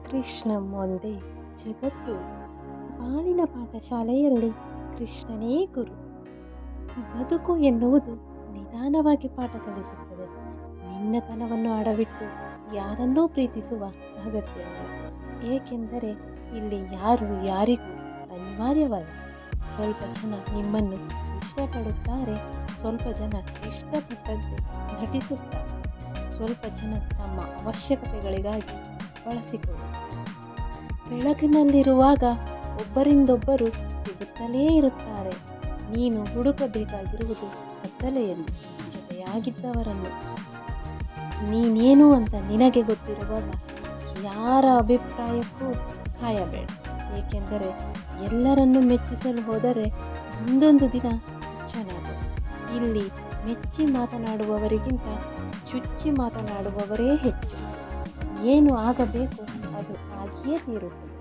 ಕೃಷ್ಣ ಒಂದೇ ಜಗತ್ತು. ಬಾಳಿನ ಪಾಠಶಾಲೆಯಲ್ಲಿ ಕೃಷ್ಣನೇ ಗುರು. ಬದುಕು ಎನ್ನುವುದು ನಿಧಾನವಾಗಿ ಪಾಠ ಕಲಿಸುತ್ತದೆ. ನಿನ್ನತನವನ್ನು ಅಡವಿಟ್ಟು ಯಾರನ್ನೂ ಪ್ರೀತಿಸುವ ಅಗತ್ಯವಿಲ್ಲ. ಏಕೆಂದರೆ ಇಲ್ಲಿ ಯಾರು ಯಾರಿಗೂ ಅನಿವಾರ್ಯವಲ್ಲ. ಸ್ವಲ್ಪ ಜನ ನಿಮ್ಮನ್ನು ಇಷ್ಟಪಡುತ್ತಾರೆ, ಸ್ವಲ್ಪ ಜನ ಇಷ್ಟಪಟ್ಟಂತೆ ನಟಿಸುತ್ತಾರೆ, ಸ್ವಲ್ಪ ಜನ ತಮ್ಮ ಅವಶ್ಯಕತೆಗಳಿಗಾಗಿ ಬಳಸಿಕೊಳ್ಳುತ್ತಾರೆ. ಬೆಳಕಿನಲ್ಲಿರುವಾಗ ಒಬ್ಬರಿಂದೊಬ್ಬರು ಸಿಗುತ್ತಲೇ ಇರುತ್ತಾರೆ. ನೀನು ಹುಡುಕಬೇಕಾಗಿರುವುದು ಕತ್ತಲೆಯಲ್ಲಿ ಜೊತೆಯಾಗಿದ್ದವರನ್ನು. ನೀನೇನು ಅಂತ ನಿನಗೆ ಗೊತ್ತಿರುವಾಗ ಯಾರ ಅಭಿಪ್ರಾಯಕ್ಕೂ ಕಾಯಬೇಡ. ಏಕೆಂದರೆ ಎಲ್ಲರನ್ನು ಮೆಚ್ಚಿಸಲು ಹೋದರೆ ಮುಂದೊಂದು ದಿನ ಚೆನ್ನಾಗುತ್ತೆ. ಇಲ್ಲಿ ಮೆಚ್ಚಿ ಮಾತನಾಡುವವರಿಗಿಂತ ಚುಚ್ಚಿ ಮಾತನಾಡುವವರೇ ಹೆಚ್ಚು. ಏನು ಆಗಬೇಕು ಅದು ಆಗಿಯೇ ತೀರುತ್ತದೆ.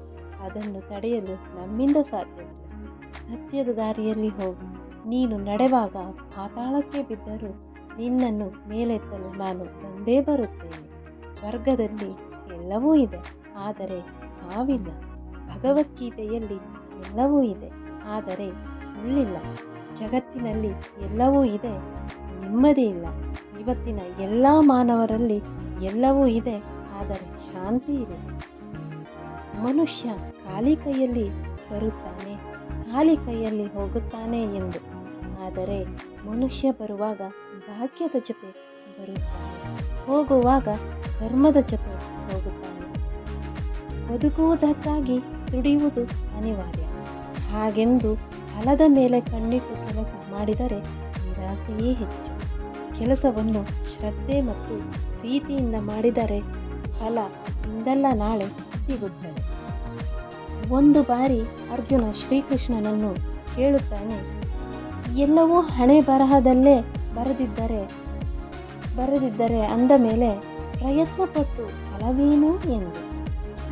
ಅದನ್ನು ತಡೆಯಲು ನಮ್ಮಿಂದ ಸಾಧ್ಯವಿಲ್ಲ. ಸತ್ಯದ ದಾರಿಯಲ್ಲಿ ಹೋಗು. ನೀನು ನಡೆವಾಗ ಪಾತಾಳಕ್ಕೆ ಬಿದ್ದರೂ ನಿನ್ನನ್ನು ಮೇಲೆತ್ತಲು ನಾನು ಬಂದೇ ಬರುತ್ತೇನೆ. ಸ್ವರ್ಗದಲ್ಲಿ ಎಲ್ಲವೂ ಇದೆ, ಆದರೆ ಸಾವಿಲ್ಲ. ಭಗವದ್ಗೀತೆಯಲ್ಲಿ ಎಲ್ಲವೂ ಇದೆ, ಆದರೆ ಸುಳ್ಳಿಲ್ಲ. ಜಗತ್ತಿನಲ್ಲಿ ಎಲ್ಲವೂ ಇದೆ, ನೆಮ್ಮದಿ ಇಲ್ಲ. ಇವತ್ತಿನ ಎಲ್ಲ ಮಾನವರಲ್ಲಿ ಎಲ್ಲವೂ ಇದೆ, ಆದರೆ ಶಾಂತಿ ಇಲ್ಲ. ಮನುಷ್ಯ ಖಾಲಿ ಕೈಯಲ್ಲಿ ಬರುತ್ತಾನೆ, ಖಾಲಿ ಕೈಯಲ್ಲಿ ಹೋಗುತ್ತಾನೆ ಎಂದು. ಆದರೆ ಮನುಷ್ಯ ಬರುವಾಗ ಭಾಗ್ಯದ ಜೊತೆ ಬರುತ್ತಾನೆ, ಹೋಗುವಾಗ ಧರ್ಮದ ಜೊತೆ ಹೋಗುತ್ತಾನೆ. ಬದುಕುವುದಕ್ಕಾಗಿ ದುಡಿಯುವುದು ಅನಿವಾರ್ಯ. ಹಾಗೆಂದು ಫಲದ ಮೇಲೆ ಕಣ್ಣಿಟ್ಟು ಕೆಲಸ ಮಾಡಿದರೆ ನಿರಾಸೆಯೇ ಹೆಚ್ಚು. ಕೆಲಸವನ್ನು ಶ್ರದ್ಧೆ ಮತ್ತು ಪ್ರೀತಿಯಿಂದ ಮಾಡಿದರೆ ಫಲ ಇಂದಲ್ಲ ನಾಳೆ ಸಿಗುತ್ತದೆ. ಒಂದು ಬಾರಿ ಅರ್ಜುನ ಶ್ರೀಕೃಷ್ಣನನ್ನು ಕೇಳುತ್ತಾನೆ, ಎಲ್ಲವೂ ಹಣೆ ಬರಹದಲ್ಲೇ ಬರೆದಿದ್ದರೆ ಅಂದ ಮೇಲೆ ಪ್ರಯತ್ನಪಟ್ಟು ಫಲವೇನು ಎಂದು.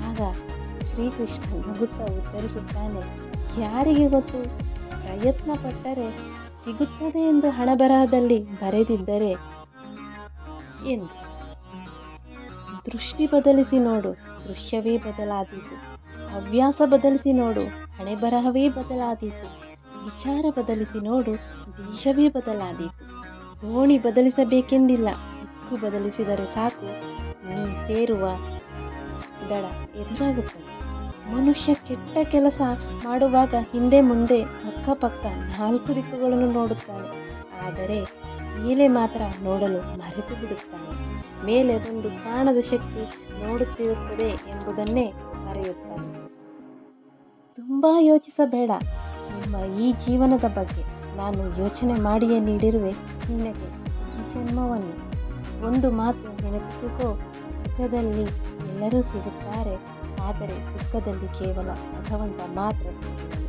ಆಗ ಶ್ರೀಕೃಷ್ಣ ನಗುತ್ತಾ ಉತ್ತರಿಸುತ್ತಾನೆ, ಯಾರಿಗೆ ಗೊತ್ತು, ಪ್ರಯತ್ನ ಪಟ್ಟರೆ ಸಿಗುತ್ತದೆ ಎಂದು ಹಣೆ ಬರಹದಲ್ಲಿ ಬರೆದಿದ್ದರೆ ಎಂದು. ದೃಷ್ಟಿ ಬದಲಿಸಿ ನೋಡು, ದೃಶ್ಯವೇ ಬದಲಾದೀತು. ಹವ್ಯಾಸ ಬದಲಿಸಿ ನೋಡು, ಹಣೆ ಬರಹವೇ ಬದಲಾದೀತು. ವಿಚಾರ ಬದಲಿಸಿ ನೋಡು, ದೇಶವೇ ಬದಲಾದೀತು. ದೋಣಿ ಬದಲಿಸಬೇಕೆಂದಿಲ್ಲ, ದಿಕ್ಕು ಬದಲಿಸಿದರೆ ಸಾಕು, ನೀ ಸೇರುವ ದಡ ಎದುರಾಗುತ್ತದೆ. ಮನುಷ್ಯ ಕೆಟ್ಟ ಕೆಲಸ ಮಾಡುವಾಗ ಹಿಂದೆ ಮುಂದೆ ಅಕ್ಕಪಕ್ಕ 4 ದಿಕ್ಕುಗಳನ್ನು ನೋಡುತ್ತಾನೆ, ಆದರೆ ಮೇಲೆ ಮಾತ್ರ ನೋಡಲು ಮರೆತು ಬಿಡುತ್ತಾನೆ. ಮೇಲೆ ಒಂದು ಕಾಣದ ಶಕ್ತಿ ನೋಡುತ್ತಿರುತ್ತದೆ ಎಂಬುದನ್ನೇ ಮರೆಯುತ್ತಾನೆ. ತುಂಬ ಯೋಚಿಸಬೇಡ ನಿಮ್ಮ ಈ ಜೀವನದ ಬಗ್ಗೆ. ನಾನು ಯೋಚನೆ ಮಾಡಿಯೇ ನೀಡಿರುವೆ ನಿನಗೆ ಈ ಜನ್ಮವನ್ನು. ಒಂದು ಮಾತು ನೆನಪಿಸಿಕೋ, ಸುಖದಲ್ಲಿ ಎಲ್ಲರೂ ಸಿಗುತ್ತಾರೆ, ಆದರೆ ದುಃಖದಲ್ಲಿ ಕೇವಲ ಭಗವಂತ ಮಾತ್ರ ಸಿಗುತ್ತಾನೆ.